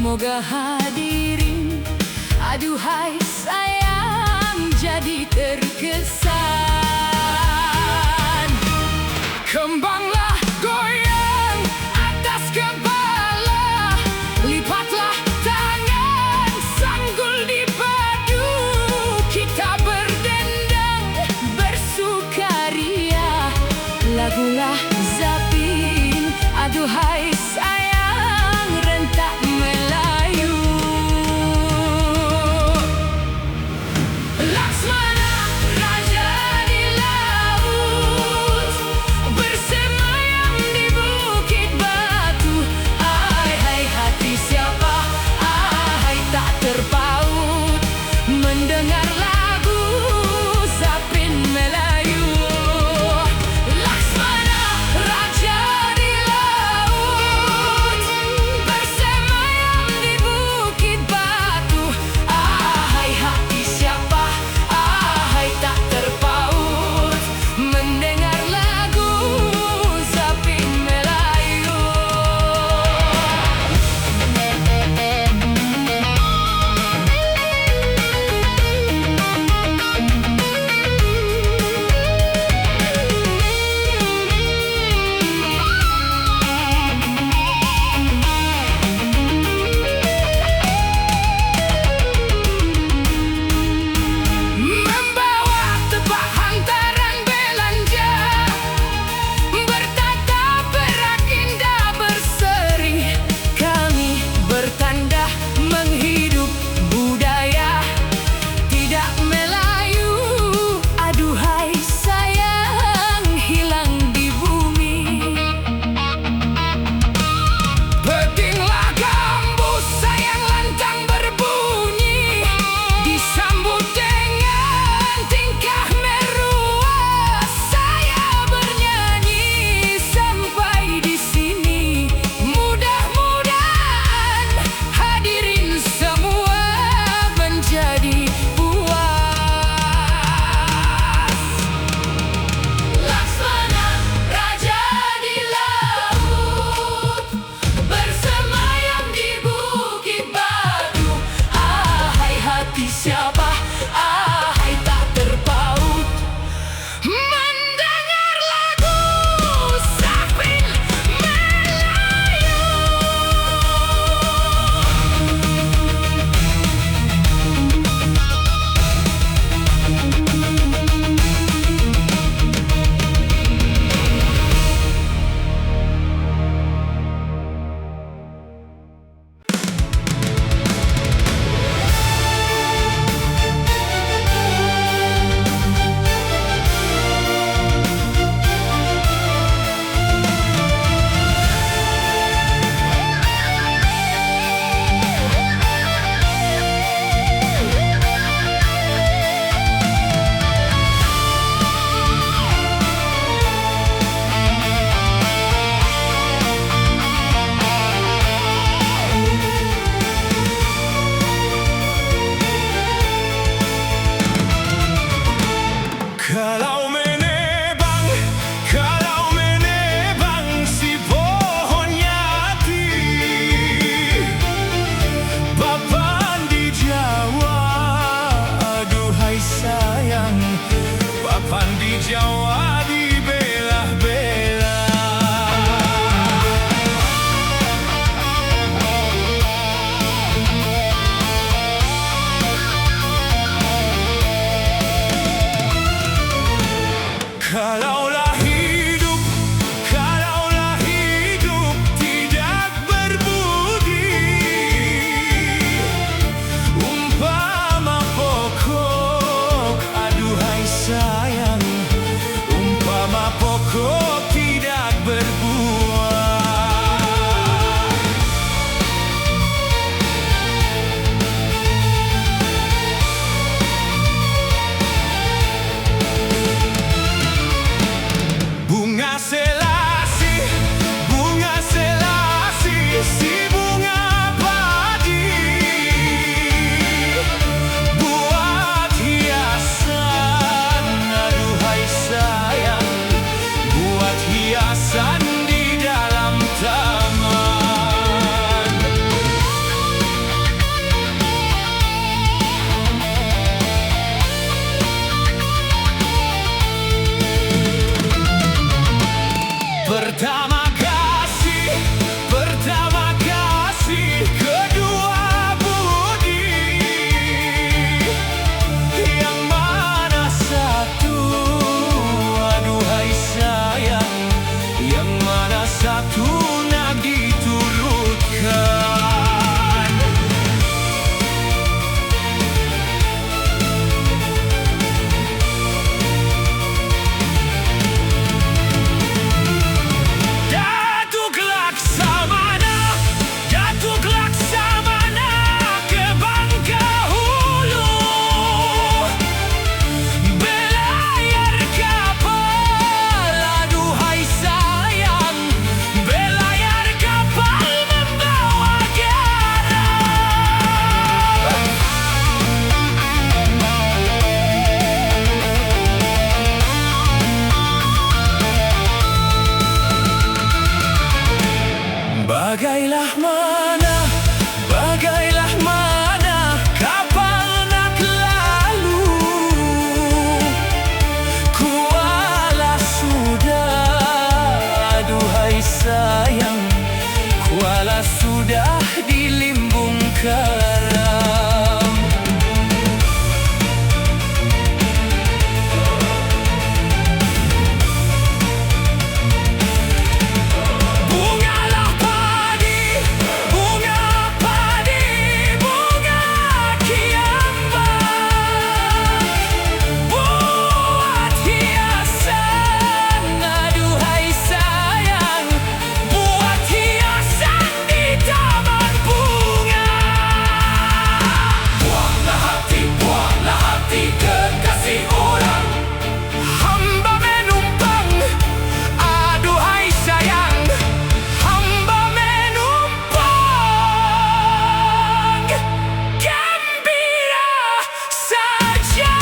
Semoga hadirin aduhai sayang jadi terkesan. Kembanglah goyang atas kepala, lipatlah tangan sanggul di padu. Kita berdendang bersukaria, lagulah Zapin aduhai sayang rentak Melayu. Laksmana raja di laut bersemayam di satu nak diturutkan. Datuk Laksamana, Datuk Laksamana ke Bangkahulu, belayar kapal, aduhai sayang, belayar kapal membawa garam. Bagailah mana kapal nak lalu, kuala sudah, aduhai sayang, kuala sudah di limbung karam. Bungalah padi, bunga padi, bunga kiambang, buat hiasan, aduhai sayang, buat hiasan di taman bunga. Buanglah hati kekasih orang, hamba menumpang, aduhai sayang, hamba menumpang, gembira saja.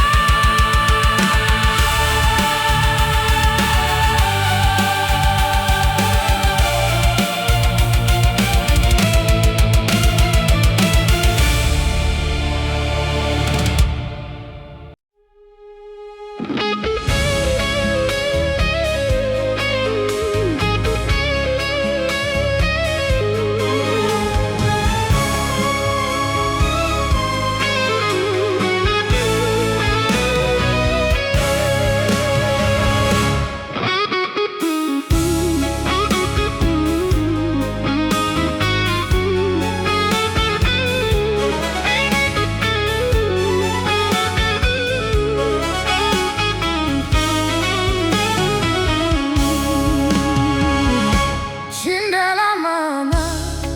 Jendela mana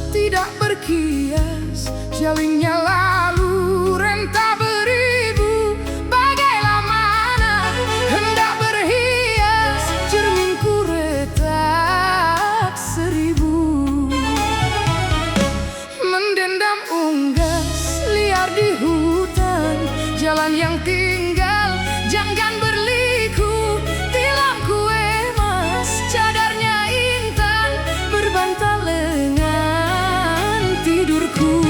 tidak berkias, jalingnya lalu renta beribu. Bagailah mana hendak berhias, cerminku retak seribu. Mendendam unggas liar di hutan, jalan yang tinggal jangan berliku. Tilamku emas, cadarnya intan, berbantal lengan tidurku.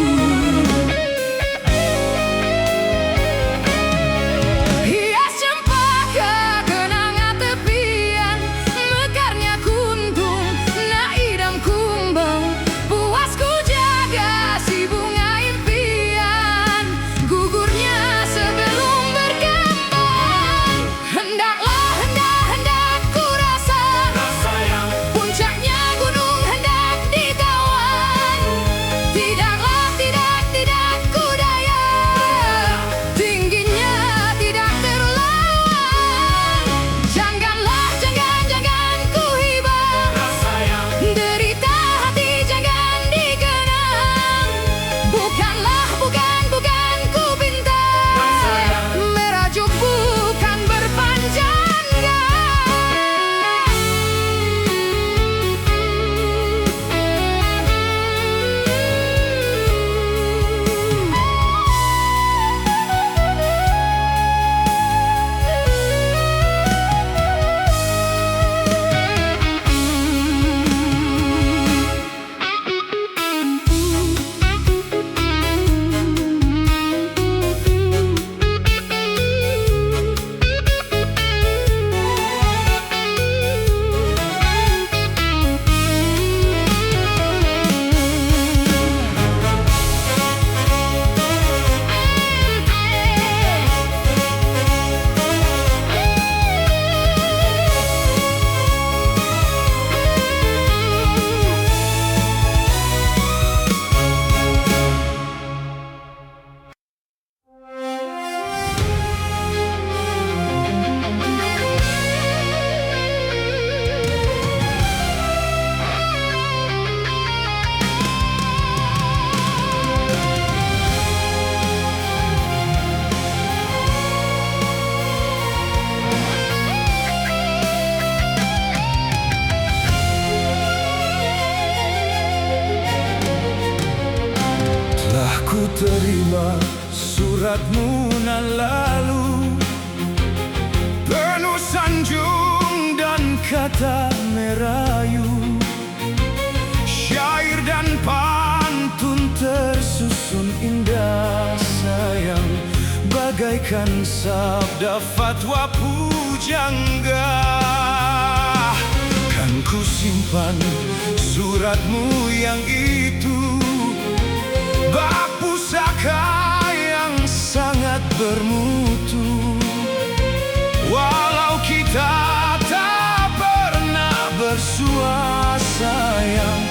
Ku terima suratmu nan lalu, penuh sanjung dan kata merayu. Syair dan pantun tersusun indah sayang, bagaikan sabda fatwa pujangga. Kan ku simpan suratmu yang itu, bak pusaka yang sangat bermutu. Walau kita tak pernah bersua sayang,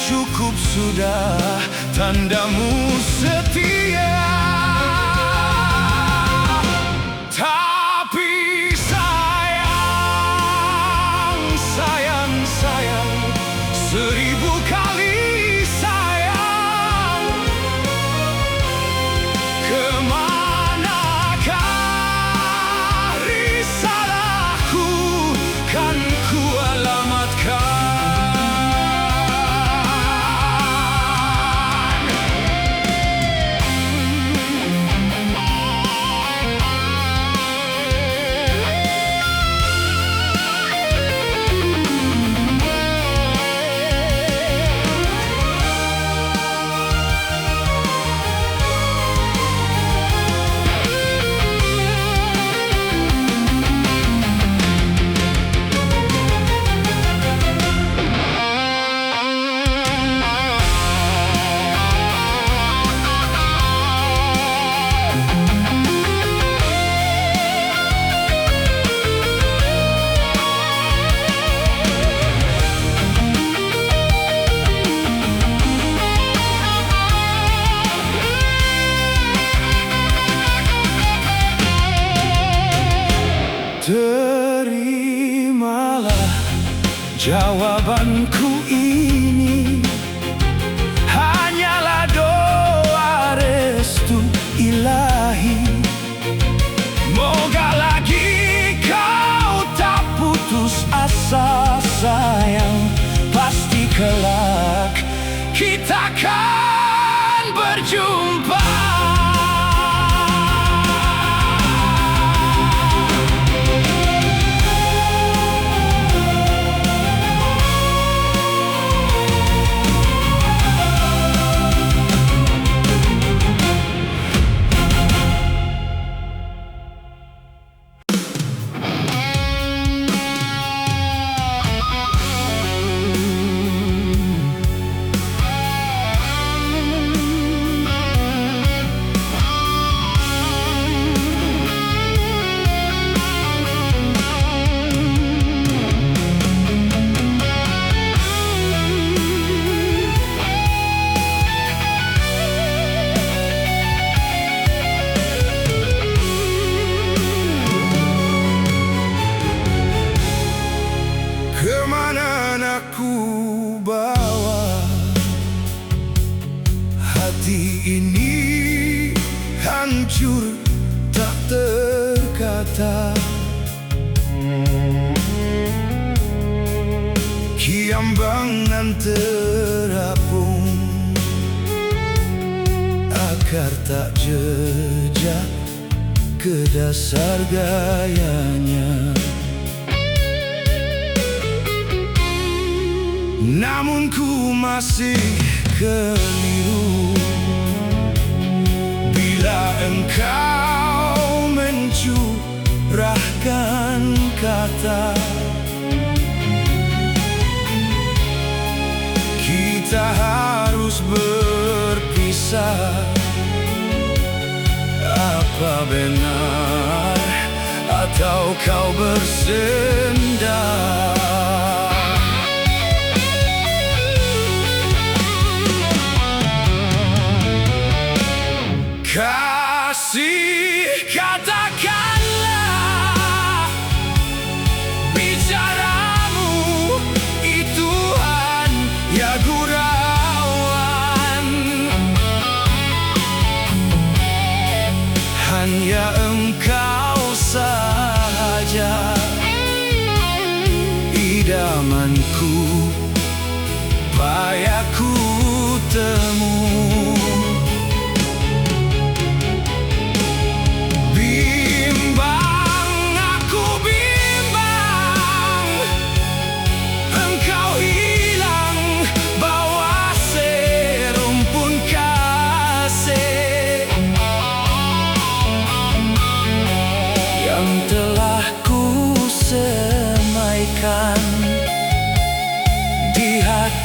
cukup sudah tandamu setia. Tapi sayang, sayang, sayang, seribu kali sayang, kemanakah risalahku kan ku alamatkan. Terimalah jawabanku ini, hanyalah doa restu ilahi. Moga lagi kau tak putus asa sayang, pasti kelak kita akan berjumpa. Kemana nak ku bawa hati ini, hancur tak terkata. Kiambangan terapung, akar tak jejak ke dasar gayanya. Namun ku masih keliru bila engkau mencurahkan kata. Kita harus berpisah, apa benar atau kau bersenda? Kasih, katakanlah bicaramu itu hanya gurauan, hanya engkau saja idamanku, payahku temu.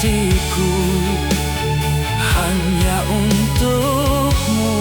hatiku hanya untukmu.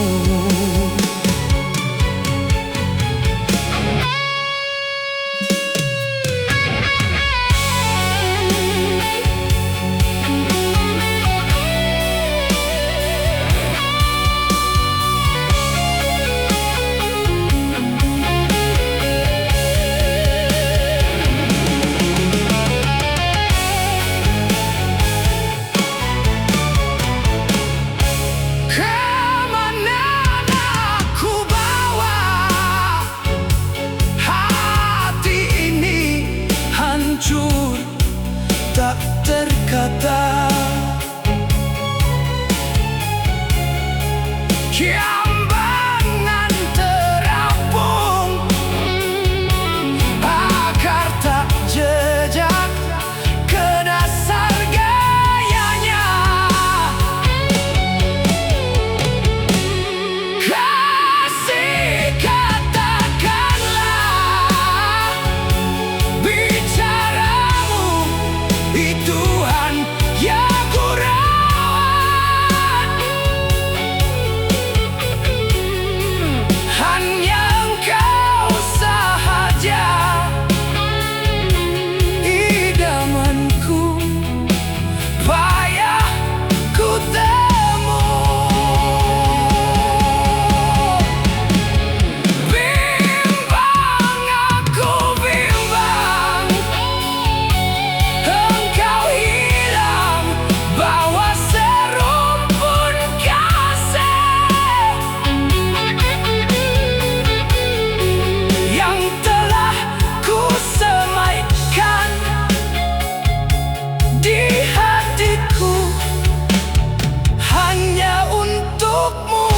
Tak terkata, kiambangan terapung, akar tak jejak ke dasar gayanya. Kasih katakanlah bicaramu, Tuhan yang ku rawat. Hanya Engkau sahaja idamanku, payah ku temui. Bimbang aku bimbang, Engkau hilang bawa serumpun kasih yang telah ku semaikan di hatiku hanya untukmu.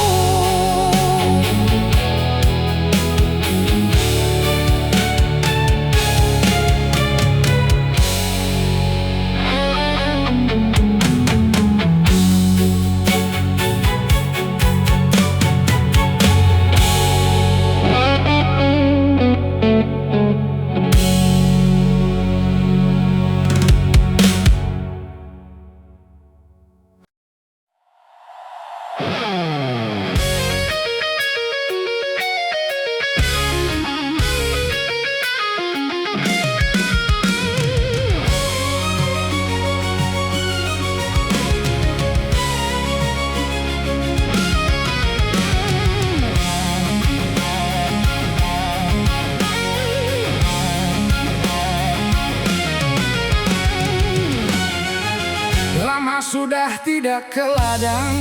Lama sudah tidak ke ladang,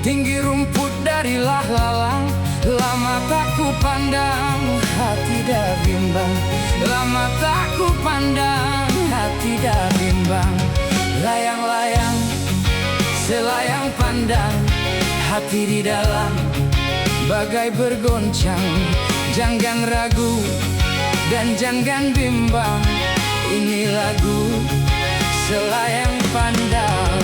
tinggi rumput dari lalang. Lama tak ku pandang, hati dah bimbang. Lama tak ku pandang, hati dah bimbang. Layang-layang, selayang pandang, hati di dalam bagai bergoncang. Jangan ragu dan jangan bimbang, ini lagu selayang pandang.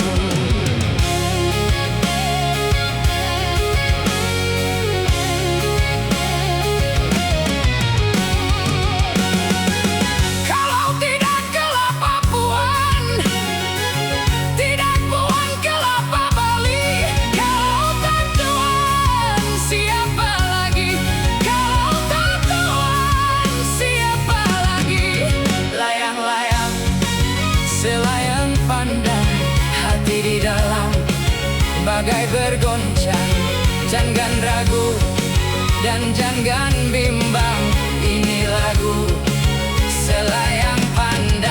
Kalau tidak kelapa Puan, tidak Puan kelapa Bali. Kalau tak Tuan, siapa lagi? Kalau tak Tuan, siapa lagi? Layang-layang, selayang pandang, hati di dalam bagai bergoncang. Jangan ragu dan jangan bimbang, ini lagu selayang pandang.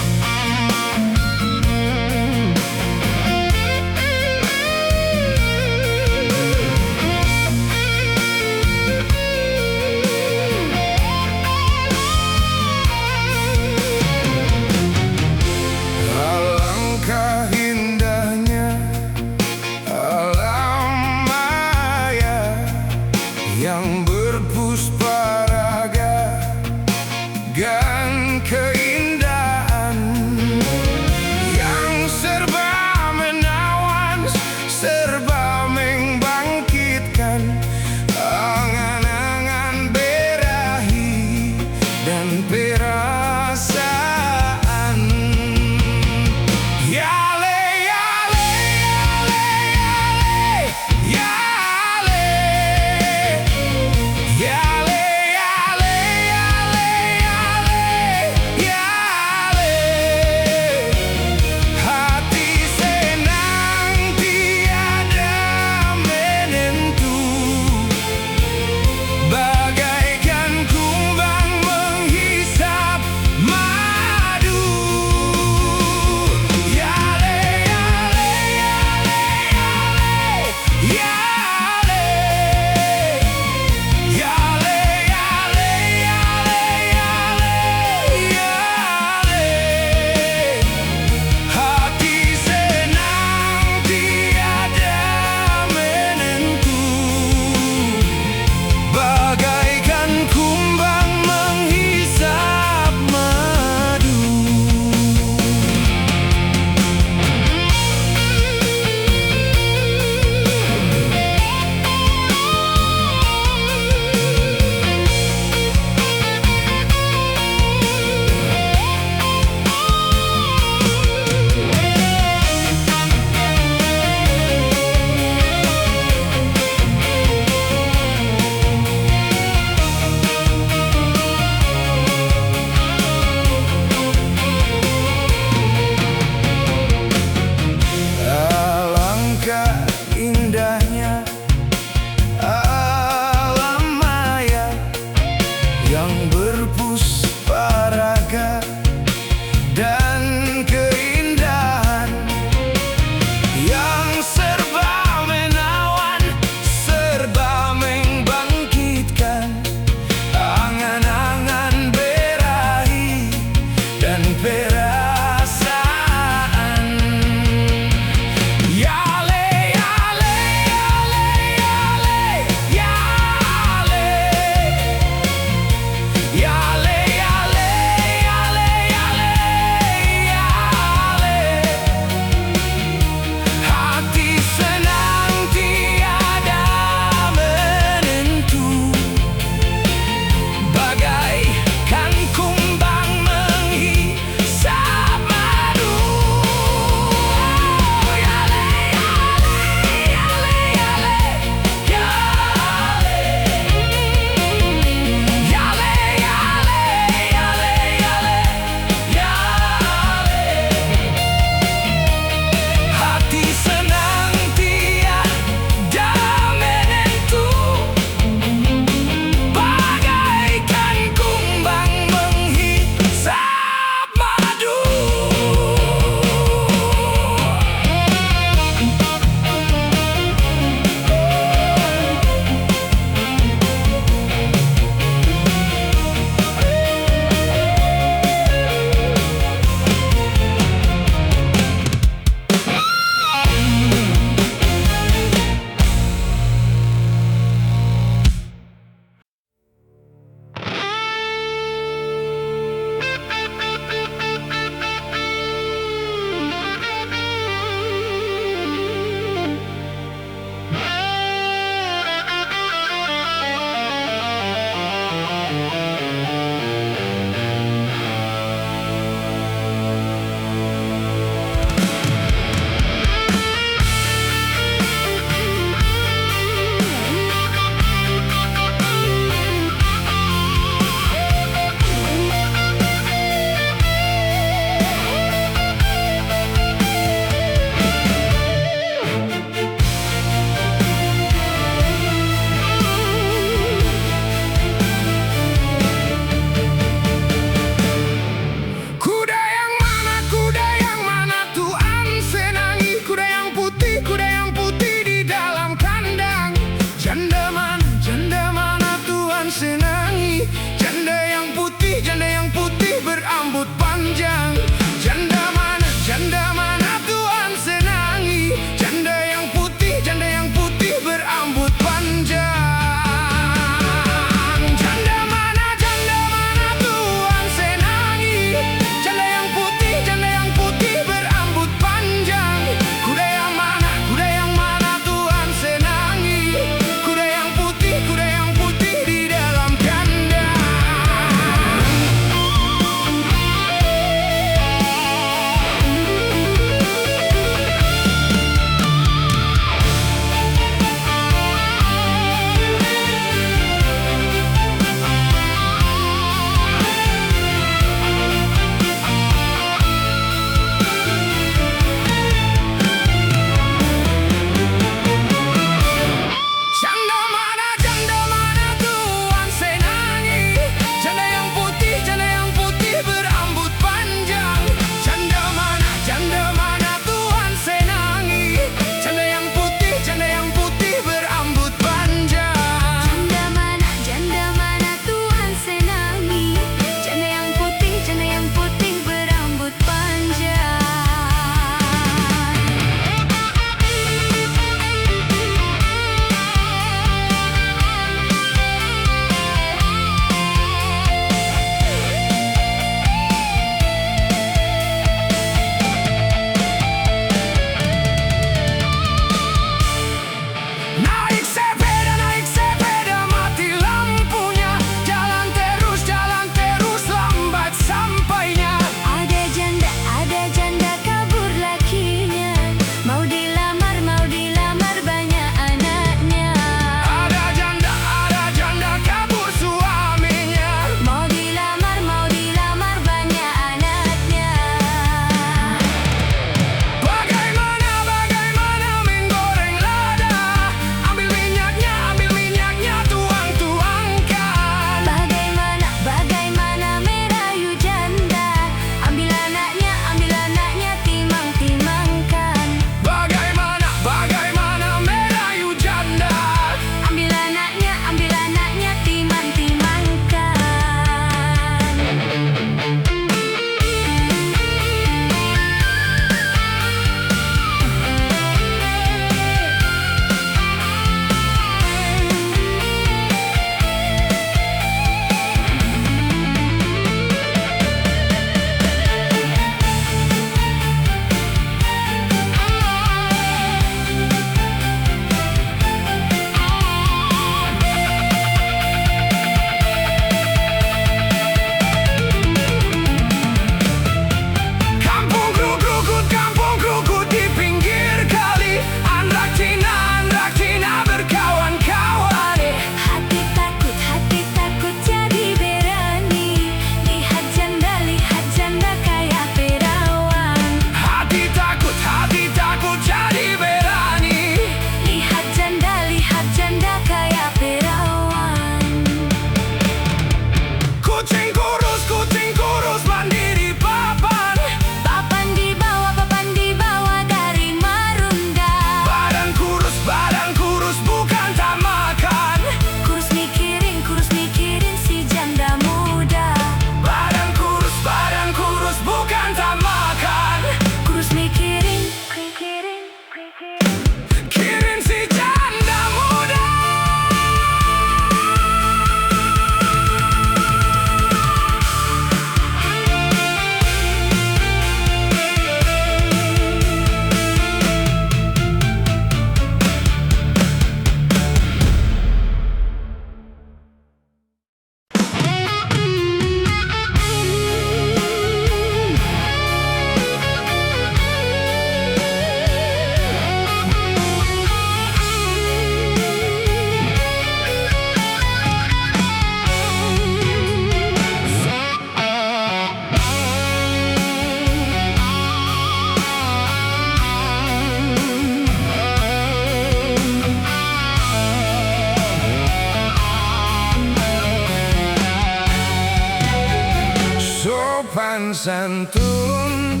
santun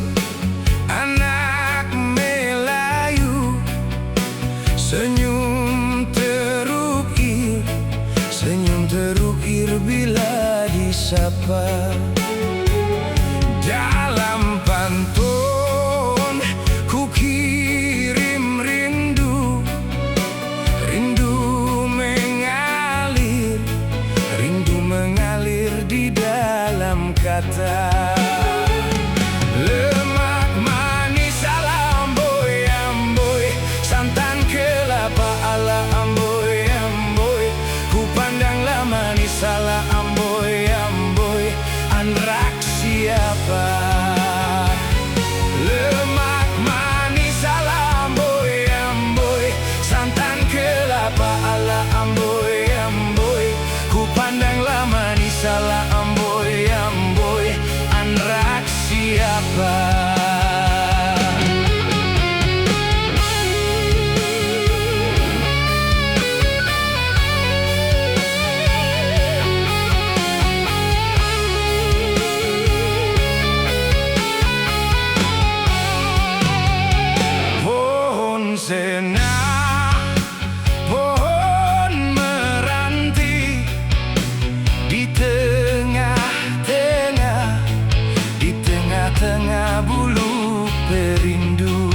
anak Melayu, senyum terukir bila disapa. Dalam pantun ku kirim rindu mengalir di dalam kata. Lemak manis ala amboy amboy, santan kelapa ala amboy amboy, ku pandanglah manis ala amboy amboy, anrak siapa? Lemak manis ala amboy amboy, santan kelapa ala amboy amboy, ku pandanglah manis ala amboy amboy, anrak siapa? Pohon sena, pohon meranti, di tengah bulu perindu.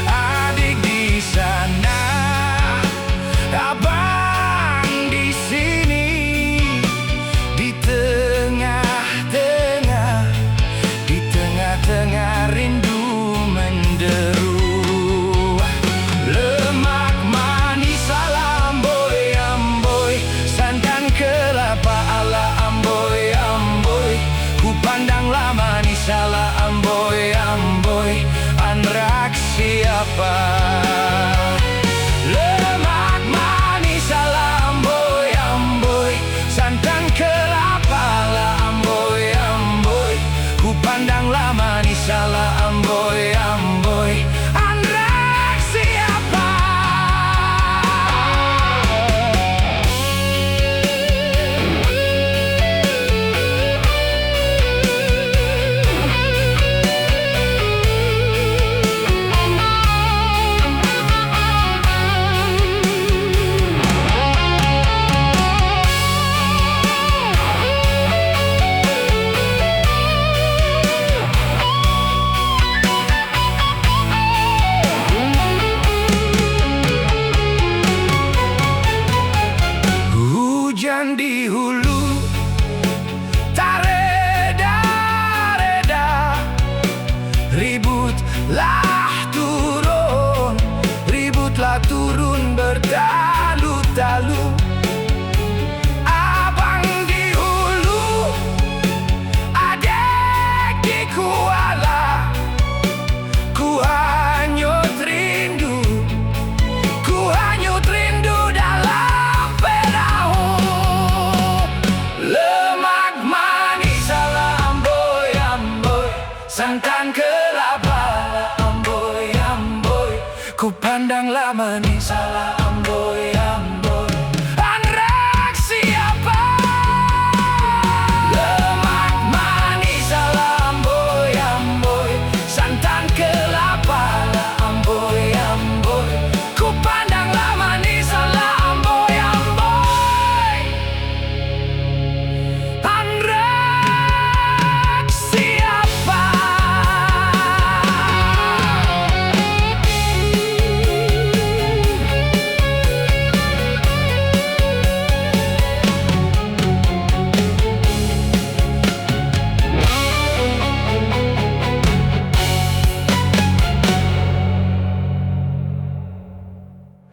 Adik di sana, abang di sini, di tengah rindu menderu. Lemak manis ala amboy amboy, santan kelapa ala amboy amboy, ku pandanglah manis ala amboy amboy, anrak siapa? Lemak manis ala amboy amboy, santan kelapa ala amboy amboy, ku pandanglah manis ala amboy amboy, anrak siapa? Hujan di hulu tak reda-reda, ributlah turun bertalu-talu. Abang di hulu, adek di kuala, ku hanyut rindu dalam perahu. Lemak manis ala amboy amboy, santan kelapa ala amboy amboy, ku pandanglah manis ala